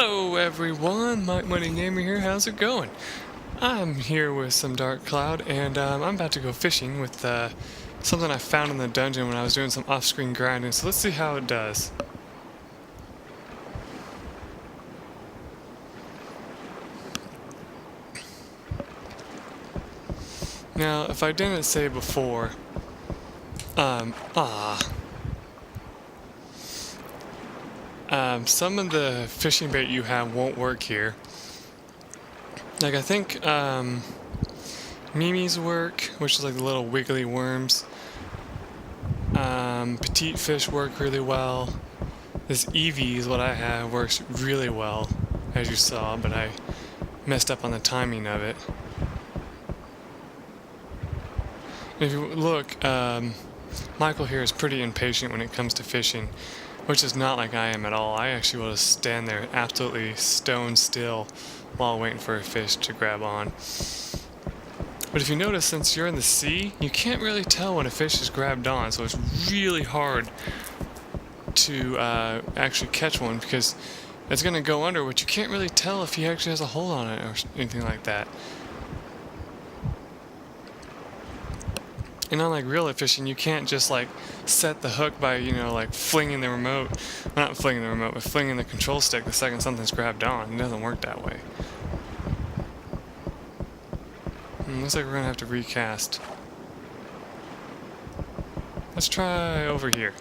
Hello everyone, MikeMoneyGMR here, how's it going? I'm here with some Dark Cloud, and I'm about to go fishing with something I found in the dungeon when I was doing some off-screen grinding, so let's see how it does. Now, if I didn't say before, some of the fishing bait you have won't work here. Like, I think, Mimi's work, which is like the little wiggly worms. Petite fish work really well. This Eevee is what I have, works really well, as you saw, but I messed up on the timing of it. If you look, Michael here is pretty impatient when it comes to fishing, which is not like I am at all. I actually will just stand there absolutely stone still while waiting for a fish to grab on. But if you notice, since you're in the sea, you can't really tell when a fish is grabbed on, so it's really hard to actually catch one because it's going to go under, but you can't really tell if he actually has a hold on it or anything like that. And unlike real fishing, you can't just like set the hook by, like flinging the remote, well, not flinging the remote, but flinging the control stick the second something's grabbed on. It doesn't work that way. Looks like we're gonna have to recast. Let's try over here.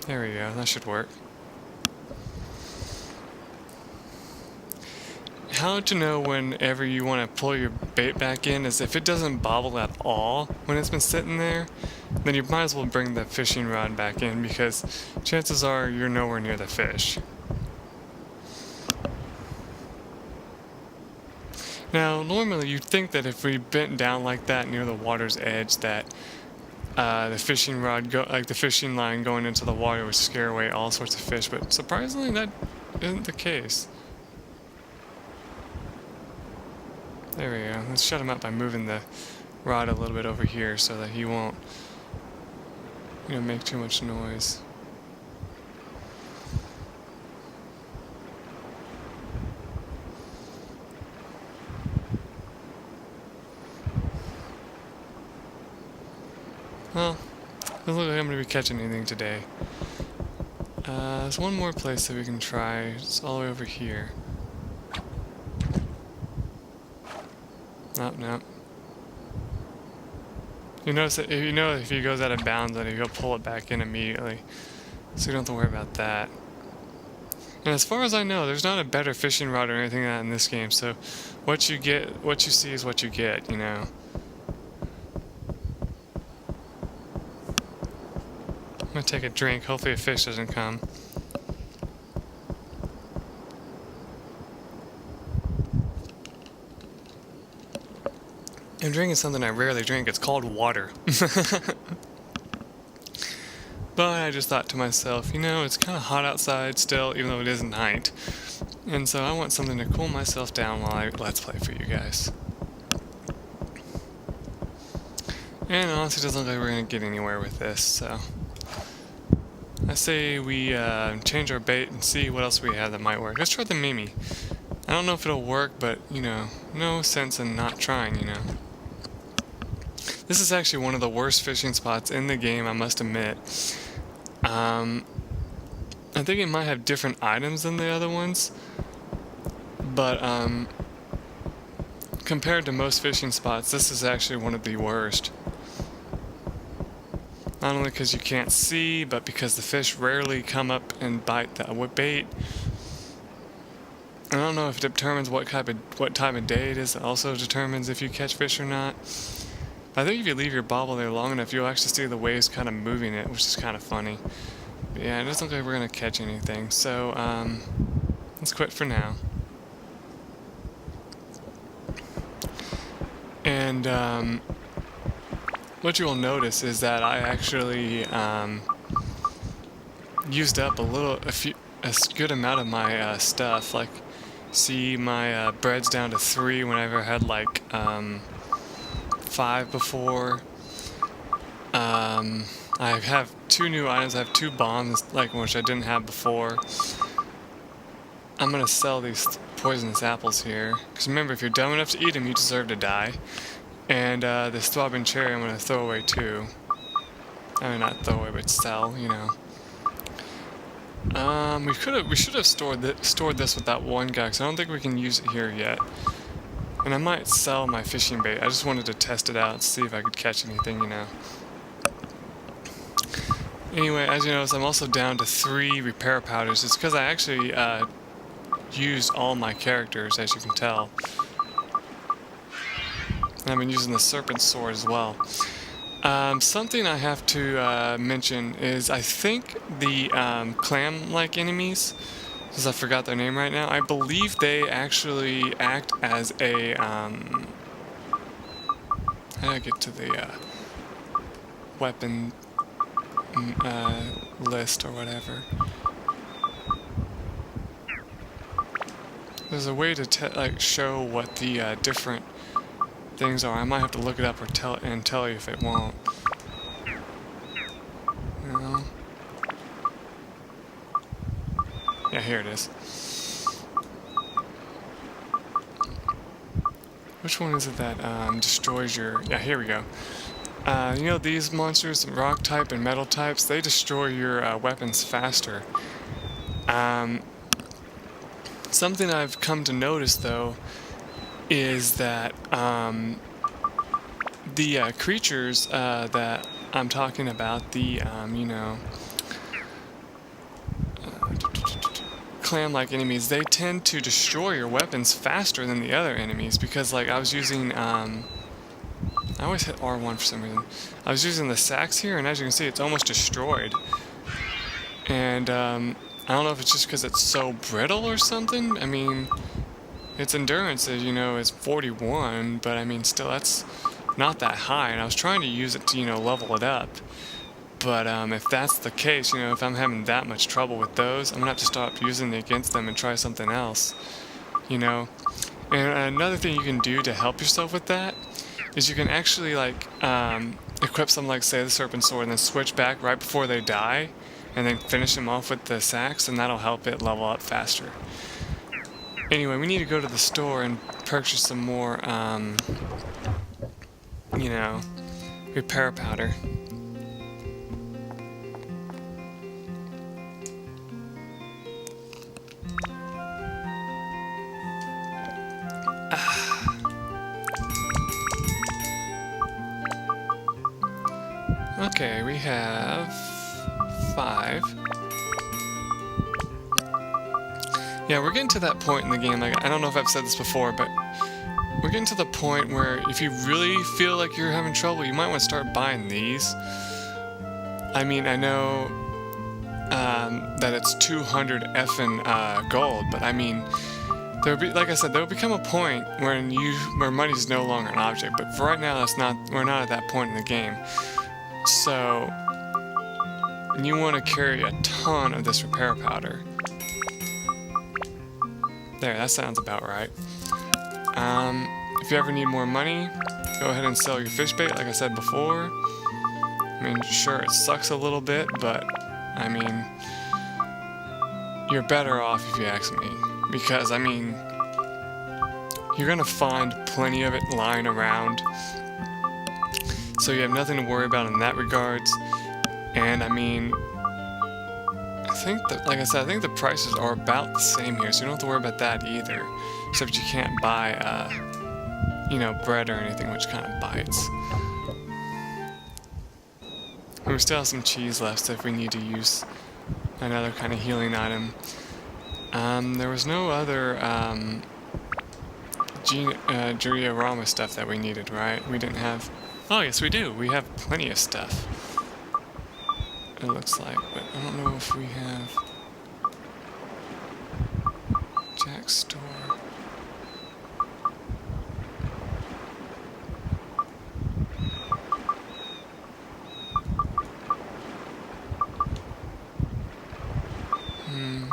There we go, that should work. How to know whenever you want to pull your bait back in is if it doesn't bobble at all when it's been sitting there, then you might as well bring the fishing rod back in because chances are you're nowhere near the fish. Now, normally you'd think that if we bent down like that near the water's edge that the fishing rod, the fishing line going into the water would scare away all sorts of fish, but surprisingly that isn't the case. There we go. Let's shut him up by moving the rod a little bit over here so that he won't, make too much noise. Well, doesn't look like I'm going to be catching anything today. There's one more place that we can try. It's all the way over here. Nope. You notice that if he goes out of bounds, then he'll pull it back in immediately. So you don't have to worry about that. And as far as I know, there's not a better fishing rod or anything like that in this game. So what you see is what you get, I'm gonna take a drink. Hopefully a fish doesn't come. I'm drinking something I rarely drink. It's called water. But I just thought to myself, it's kind of hot outside still, even though it is night. And so I want something to cool myself down while I let's play for you guys. And honestly, it doesn't look like we're going to get anywhere with this, so I say we change our bait and see what else we have that might work. Let's try the Mimi. I don't know if it'll work, but, no sense in not trying, This is actually one of the worst fishing spots in the game, I must admit. I think it might have different items than the other ones, but compared to most fishing spots, this is actually one of the worst. Not only because you can't see, but because the fish rarely come up and bite the bait. I don't know if it determines what time of day it is. It also determines if you catch fish or not. I think if you leave your bobble there long enough, you'll actually see the waves kind of moving it, which is kind of funny. But yeah, it doesn't look like we're going to catch anything. So, let's quit for now. And, what you will notice is that I actually, used up a good amount of my, stuff. Like, see my, bread's down to 3 whenever I had, like, 5 before. I have 2 new items. I have 2 bombs, like which I didn't have before. I'm gonna sell these poisonous apples here, because remember, if you're dumb enough to eat them, you deserve to die. And this throbbing cherry I'm gonna throw away too. I mean, not throw away, but sell. You know. We should have stored this with that one guy, because I don't think we can use it here yet. And I might sell my fishing bait. I just wanted to test it out and see if I could catch anything, you know. Anyway, as you notice, I'm also down to 3 repair powders. It's because I actually used all my characters, as you can tell. And I've been using the serpent sword as well. Something I have to mention is I think the clam-like enemies, because I forgot their name right now, I believe they actually act as a, how did I get to the weapon list or whatever? There's a way to like show what the different things are. I might have to look it up or tell you if it won't. No. Yeah, here it is. Which one is it that destroys your... Yeah, here we go. You know these monsters, rock type and metal types, they destroy your weapons faster. Something I've come to notice though is that the creatures that I'm talking about, the you know, clam-like enemies, they tend to destroy your weapons faster than the other enemies, because like I was using I always hit R1 for some reason. I was using the sacks here, and as you can see, it's almost destroyed. And I don't know if it's just because it's so brittle or something. I mean, its endurance, you know, is 41, but I mean, still, that's not that high. And I was trying to use it to, you know, level it up. But if that's the case, you know, if I'm having that much trouble with those, I'm gonna have to stop using it against them and try something else. You know. And another thing you can do to help yourself with that is you can actually like equip something like, say, the serpent sword, and then switch back right before they die, and then finish them off with the sacks, and that'll help it level up faster. Anyway, we need to go to the store and purchase some more, you know, repair powder. Okay, we have 5. Yeah, we're getting to that point in the game, like, I don't know if I've said this before, but we're getting to the point where if you really feel like you're having trouble, you might want to start buying these. I mean, I know that it's 200 effing gold, but I mean, there'll be, like I said, there'll become a point where money's no longer an object, but for right now, we're not at that point in the game. So, you want to carry a ton of this repair powder. There, that sounds about right. If you ever need more money, go ahead and sell your fish bait, like I said before. I mean, sure, it sucks a little bit, but, I mean, you're better off if you ask me. Because, I mean, you're gonna find plenty of it lying around. So you have nothing to worry about in that regards. And I mean, I think that, like I said, I think the prices are about the same here, so you don't have to worry about that either. Except you can't buy, you know, bread or anything, which kind of bites. And we still have some cheese left, so if we need to use another kind of healing item. There was no other Juriarama stuff that we needed, right? We didn't have... Oh, yes, we do. We have plenty of stuff. It looks like, but I don't know if we have... Jack's store.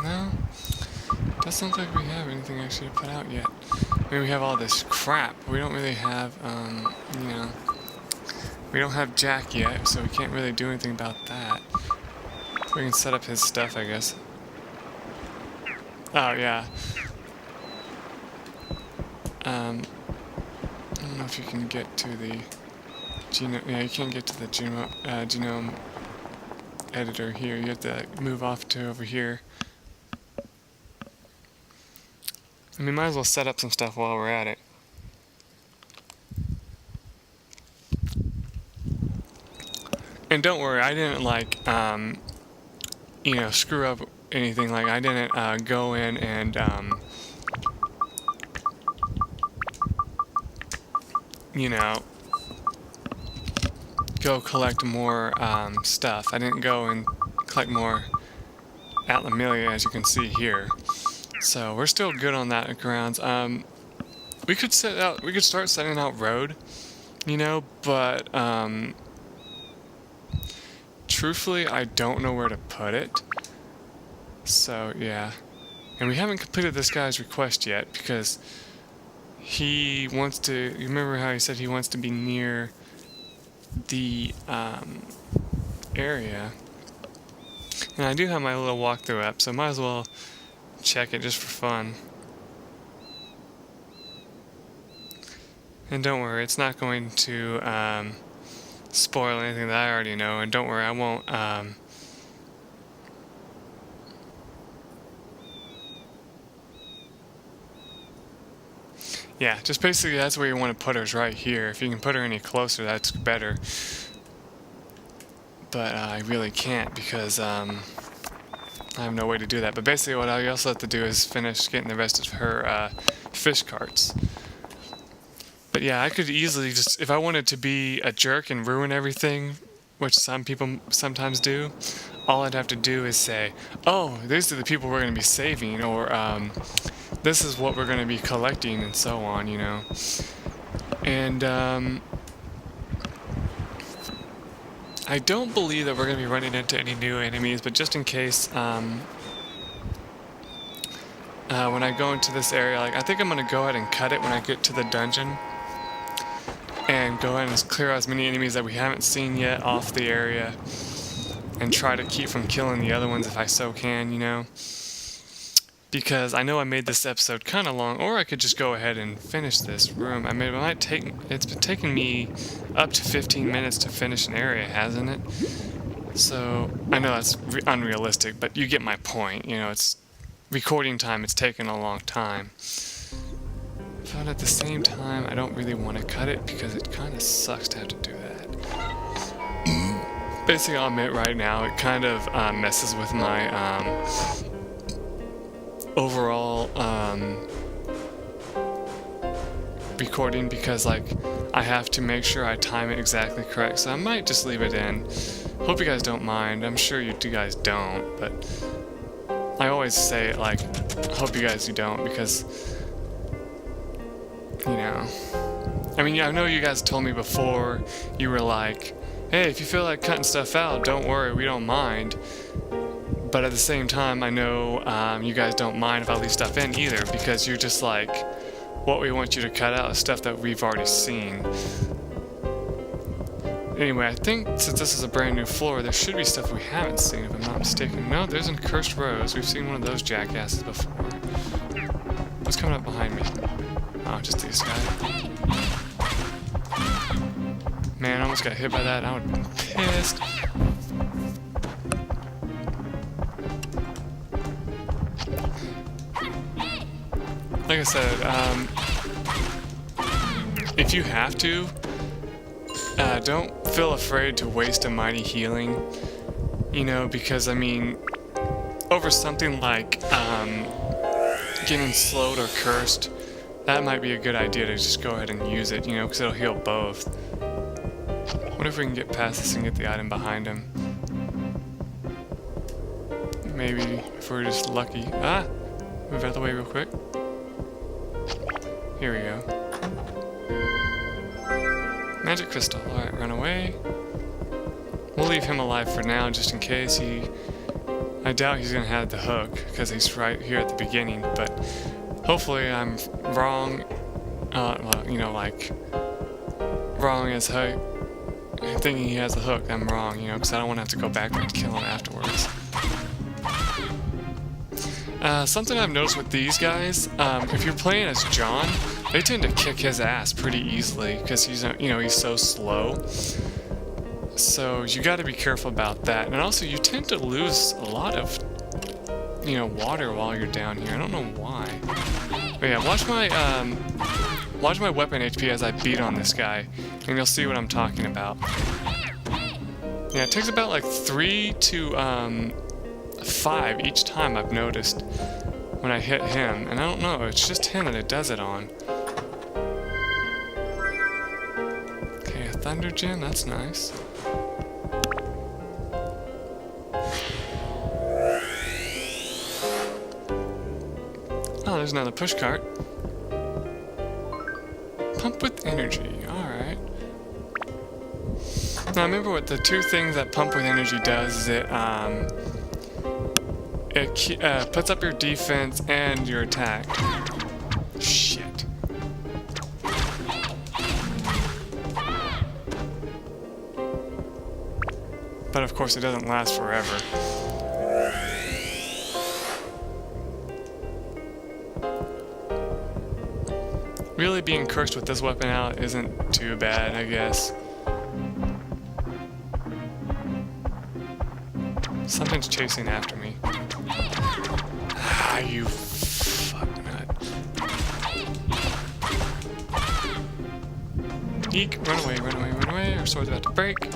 No. Doesn't look like we have anything actually to put out yet. I mean, we have all this crap. We don't really have, you know... We don't have Jack yet, so we can't really do anything about that. We can set up his stuff, I guess. Oh, yeah. I don't know if you can get to the genome. Yeah, you can't get to the genome editor here. You have to move off to over here. And we might as well set up some stuff while we're at it. And don't worry, I didn't like, you know, screw up anything. Like, I didn't go in and, you know, go collect more stuff. I didn't go and collect more Atlamelia, as you can see here. So we're still good on that grounds. We could start setting out road, you know, but truthfully, I don't know where to put it. So yeah, and we haven't completed this guy's request yet because he wants to. You remember how he said he wants to be near the area, and I do have my little walkthrough app, so might as well check it just for fun. And don't worry, it's not going to spoil anything that I already know, and don't worry, I won't yeah, just basically that's where you want to put her, is right here. If you can put her any closer, that's better. But I really can't because I have no way to do that. But basically what I also have to do is finish getting the rest of her fish carts. But yeah, I could easily just, if I wanted to be a jerk and ruin everything, which some people sometimes do, all I'd have to do is say, oh, these are the people we're going to be saving, or this is what we're going to be collecting, and so on, you know. And I don't believe that we're going to be running into any new enemies, but just in case, when I go into this area, like, I think I'm going to go ahead and cut it when I get to the dungeon, and go ahead and clear out as many enemies that we haven't seen yet off the area, and try to keep from killing the other ones if I so can, you know. Because I know I made this episode kind of long, or I could just go ahead and finish this room. I mean, it's been taking me up to 15 minutes to finish an area, hasn't it? So, I know that's unrealistic, but you get my point. You know, it's recording time, it's taken a long time. But at the same time, I don't really want to cut it because it kind of sucks to have to do that. Basically, I'll admit right now, it kind of messes with my overall recording, because like I have to make sure I time it exactly correct, so I might just leave it in. Hope you guys don't mind. I'm sure you guys don't, but I always say it like, hope you guys don't, because you know, I mean, I know you guys told me before, you were like, hey, if you feel like cutting stuff out, don't worry, we don't mind. But at the same time, I know you guys don't mind if I leave stuff in either, because you're just like, what we want you to cut out is stuff that we've already seen. Anyway, I think since this is a brand new floor, there should be stuff we haven't seen, if I'm not mistaken. No, there's a cursed rose. We've seen one of those jackasses before. What's coming up behind me? Oh, just these guys. Man, I almost got hit by that. I would have been pissed. Like I said, if you have to, don't feel afraid to waste a mighty healing, you know, because, I mean, over something like getting slowed or cursed, that might be a good idea to just go ahead and use it, you know, because it'll heal both. What if we can get past this and get the item behind him? Maybe if we're just lucky. Ah! Move out of the way real quick. Here we go. Magic crystal. Alright, run away. We'll leave him alive for now, just in case I doubt he's gonna have the hook, because he's right here at the beginning, but hopefully I'm wrong. Well, you know, like, wrong as heck. thinking he has a hook, I'm wrong, you know, because I don't want to have to go back and kill him afterwards. Something I've noticed with these guys, if you're playing as John, they tend to kick his ass pretty easily because he's, you know, he's so slow. So you got to be careful about that. And also, you tend to lose a lot of, you know, water while you're down here. I don't know why. But yeah, watch my weapon HP as I beat on this guy, and you'll see what I'm talking about. Yeah, it takes about like 3 to 5 each time, I've noticed, when I hit him. And I don't know, it's just him that it does it on. Okay, a Thunder Gem, that's nice. Oh, there's another push cart. Pump with energy, alright. Now remember what the two things that pump with energy does is it puts up your defense and your attack. Shit. But of course it doesn't last forever. Really being cursed with this weapon out isn't too bad, I guess. Something's chasing after me. Ah, you fucknut. Eek, run away, run away, run away. Our sword's about to break.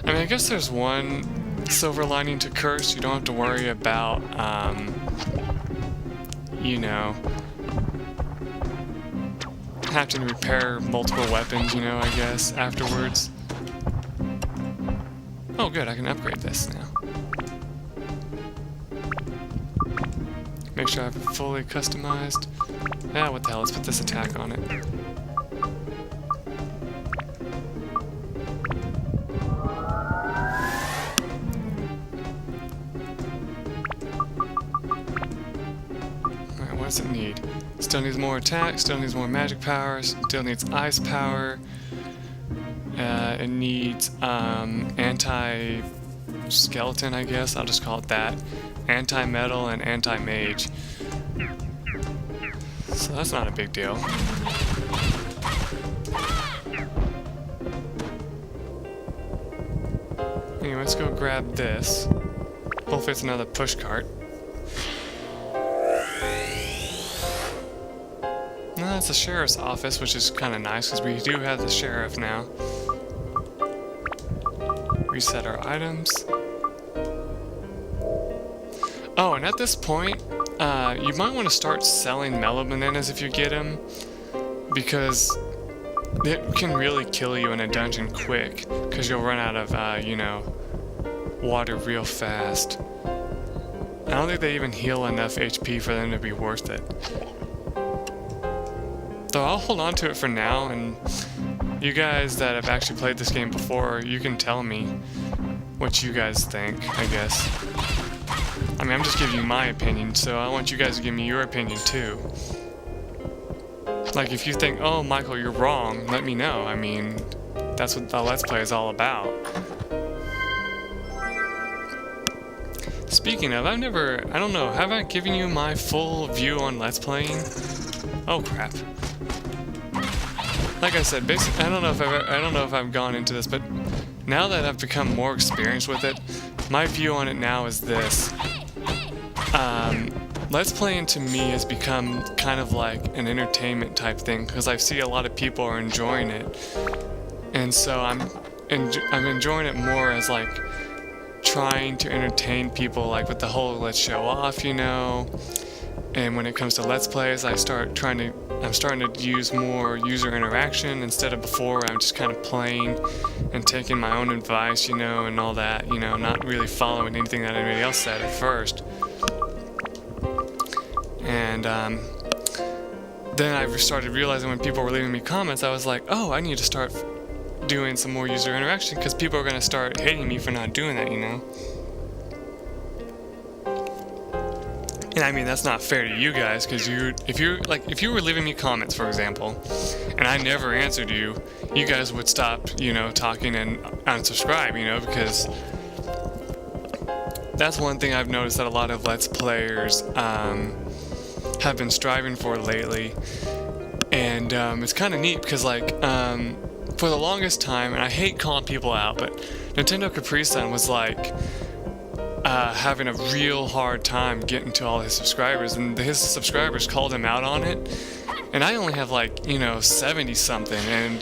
I mean, I guess there's one silver lining to curse. You don't have to worry about, you know, having to repair multiple weapons, you know, I guess, afterwards. Oh good, I can upgrade this now. Make sure I have it fully customized. Ah, what the hell, let's put this attack on it. Alright, what does it need? Still needs more attack, still needs more magic power, still needs ice power. It needs anti-skeleton, I guess. I'll just call it that. Anti-metal and anti-mage. So that's not a big deal. Anyway, let's go grab this. Hopefully it's another push cart. No, it's the sheriff's office, which is kind of nice because we do have the sheriff now. Reset our items. Oh, and at this point, you might want to start selling mellow bananas if you get them, because it can really kill you in a dungeon quick, because you'll run out of, you know, water real fast. I don't think they even heal enough HP for them to be worth it. Though I'll hold on to it for now, and you guys that have actually played this game before, you can tell me what you guys think, I guess. I mean, I'm just giving you my opinion, so I want you guys to give me your opinion too. Like, if you think, oh, Michael, you're wrong, let me know. I mean, that's what the Let's Play is all about. Speaking of, I don't know, have I given you my full view on Let's Playing? Oh, crap. Like I said, basically, I don't know if I've gone into this, but now that I've become more experienced with it, my view on it now is this. Let's Playing to me has become kind of like an entertainment type thing, because I see a lot of people are enjoying it, and so I'm enjoying it more as like trying to entertain people, like with the whole let's show off, you know. And when it comes to Let's Plays, I'm starting to use more user interaction instead of before I'm just kind of playing and taking my own advice, you know, and all that, you know, not really following anything that anybody else said at first. And then I started realizing when people were leaving me comments, I was like, oh, I need to start doing some more user interaction, because people are going to start hating me for not doing that, you know. And I mean, that's not fair to you guys, because if you were leaving me comments, for example, and I never answered you, you guys would stop, talking and unsubscribe, because that's one thing I've noticed that a lot of Let's Players have been striving for lately. And it's kind of neat because, for the longest time, and I hate calling people out, but Nintendo Capri Sun was having a real hard time getting to all his subscribers, and his subscribers called him out on it. And I only have 70 something, and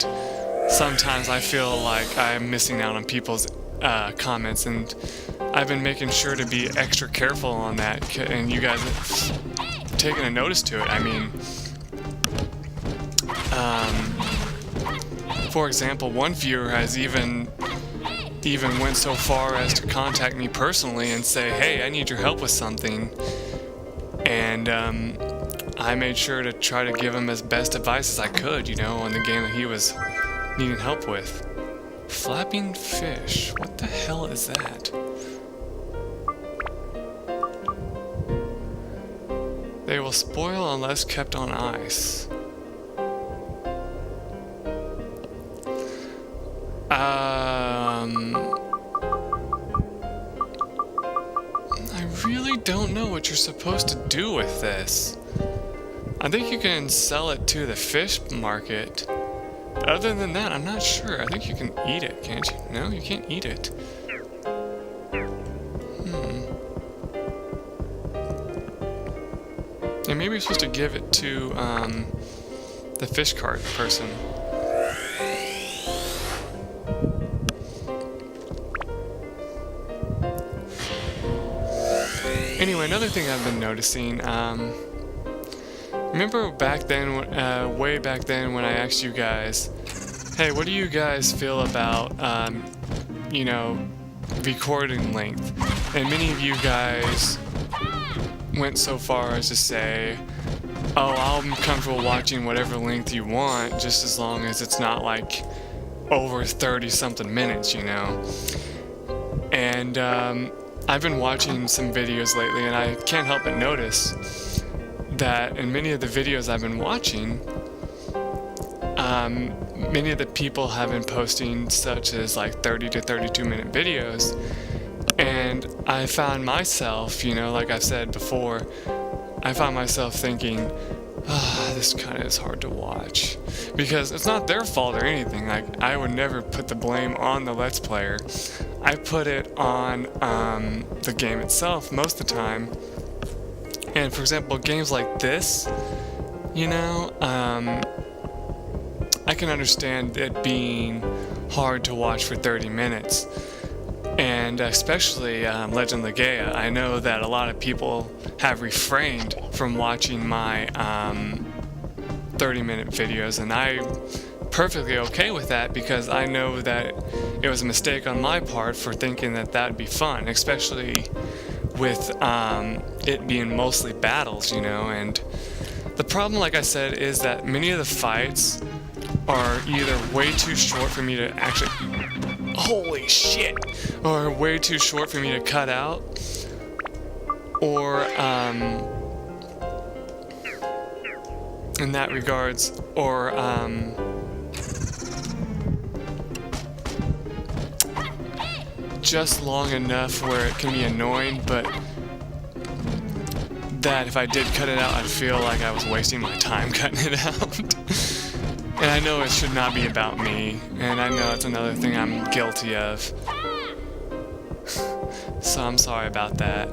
sometimes I feel like I'm missing out on people's comments, and I've been making sure to be extra careful on that, and you guys have taken a notice to it. I mean, for example, one viewer has even went so far as to contact me personally and say, hey, I need your help with something. And I made sure to try to give him as best advice as I could, on the game that he was needing help with. Flapping fish. What the hell is that? They will spoil unless kept on ice. I really don't know what you're supposed to do with this. I think you can sell it to the fish market. Other than that, I'm not sure. I think you can eat it, can't you? No, you can't eat it. Yeah, maybe you're supposed to give it to the fish cart person. Anyway, another thing I've been noticing, remember back then, way back then when I asked you guys, hey, what do you guys feel about, recording length? And many of you guys went so far as to say, oh, I'm comfortable watching whatever length you want, just as long as it's not over 30 something minutes, And I've been watching some videos lately, and I can't help but notice that in many of the videos I've been watching, many of the people have been posting such as 30 to 32 minute videos. And I found myself, like I said before, I found myself thinking, this kind of is hard to watch. Because it's not their fault or anything. I would never put the blame on the Let's Player. I put it on the game itself most of the time. And for example, games like this, I can understand it being hard to watch for 30 minutes. And especially Legend of Legaia, I know that a lot of people have refrained from watching my 30-minute videos, and I'm perfectly okay with that because I know that it was a mistake on my part for thinking that that'd be fun, especially with it being mostly battles, And the problem, like I said, is that many of the fights are either way too short for me to actually... Holy shit! Or way too short for me to cut out, or in that regards, or just long enough where it can be annoying, but that if I did cut it out, I'd feel like I was wasting my time cutting it out. And I know it should not be about me, and I know it's another thing I'm guilty of. So I'm sorry about that.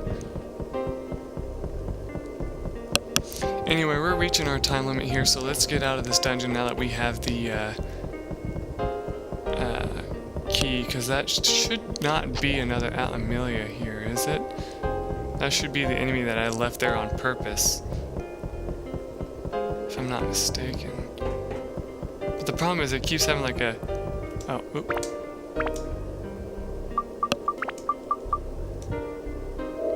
Anyway, we're reaching our time limit here, so let's get out of this dungeon now that we have the key, because that should not be another Atlamelia here, is it? That should be the enemy that I left there on purpose, if I'm not mistaken. But the problem is it keeps having a... Oh, oop.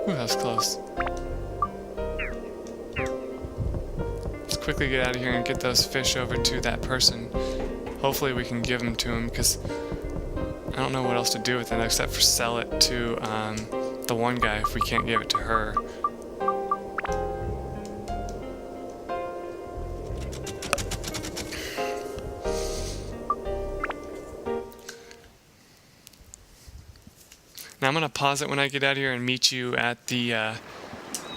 Ooh, that was close. Let's quickly get out of here and get those fish over to that person. Hopefully we can give them to him, because I don't know what else to do with it except for sell it to the one guy if we can't give it to her. Now I'm gonna pause it when I get out of here and meet you at the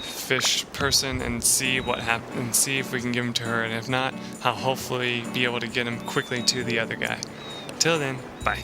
fish person and see what happens, and see if we can give him to her, and if not, I'll hopefully be able to get him quickly to the other guy. Till then, bye.